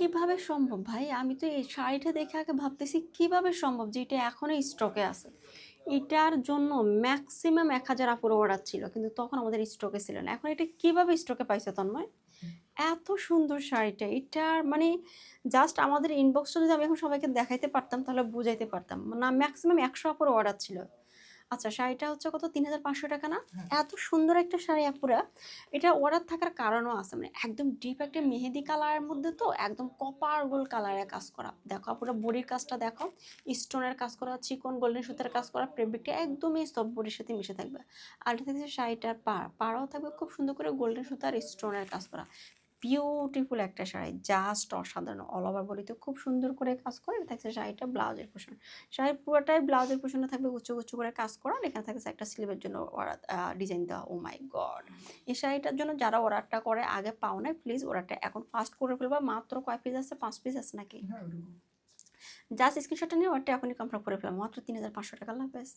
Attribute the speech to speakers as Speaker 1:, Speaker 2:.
Speaker 1: কিভাবে সম্ভব ভাই? আমি তো এই শাড়িটা দেখে আগে ভাবতেছি কিভাবে সম্ভব যে এটা এখনো স্টকে আছে। এটার জন্য ম্যাক্সিমাম ১,০০০ আপুর অর্ডার ছিল। কিন্তু তখন আমাদের স্টকে ছিল না। এখন এটা কিভাবে স্টকে পাইছো তন্ময়? এত সুন্দর শাড়িটা। এটার মানে জাস্ট আমাদের ইনবক্সটা যদি আমি এখন সবাইকে দেখাইতে পারতাম তাহলে বুঝাইতে পারতাম। না ম্যাক্সিমাম ১০০ আপুর অর্ডার ছিল। আচ্ছা শাড়িটা হচ্ছে কত ৳৩,৫০০ না? এত সুন্দর একটা শাড়ি আপুরা। এটা অর্ডার থাকার কারণও আছে। মানে একদম ডিপ একটা মেহেদি কালারের মধ্যে তো একদম কপার গোল্ড কালারে কাজ করা। দেখো আপুরা বডির কাজটা দেখো। স্টোনের কাজ করা, চিকন গোল্ডেন সুতার কাজ করা, ফেব্রিকটা একদমই সফট বডির সাথে মিশে থাকবে। আর এটা থাকছে শাড়িটার পাড়ও থাকবে খুব সুন্দর করে গোল্ডেন সুতার স্টোনের কাজ করা। বিউটিফুল একটা শাড়ি, জাস্ট অসাধারণ। অল ওভার বডিতে খুব সুন্দর করে কাজ করে। এটা থাকছে শাড়িটা ব্লাউজের পোর্শন। শাড়ির পুরোটাই ব্লাউজের পোর্শনে থাকবে উঁচু উঁচু করে কাজ করা। আর এখানে থাকছে একটা স্লিভের জন্য ডিজাইন দেওয়া। ও মাই গড! এই শাড়িটার জন্য যারা অর্ডারটা করে আগে পাও নাই, প্লিজ অর্ডারটা এখন ফাস্ট করে ফেলবা। মাত্র কয় পিস আছে? ৫ পিস আছে নাকি? জাস্ট স্ক্রিনশটটা নিয়ে অর্ডারটা এখনই কনফার্ম করে ফেলবা। মাত্র ৳৩,৫০০ লাভ ব্যাস।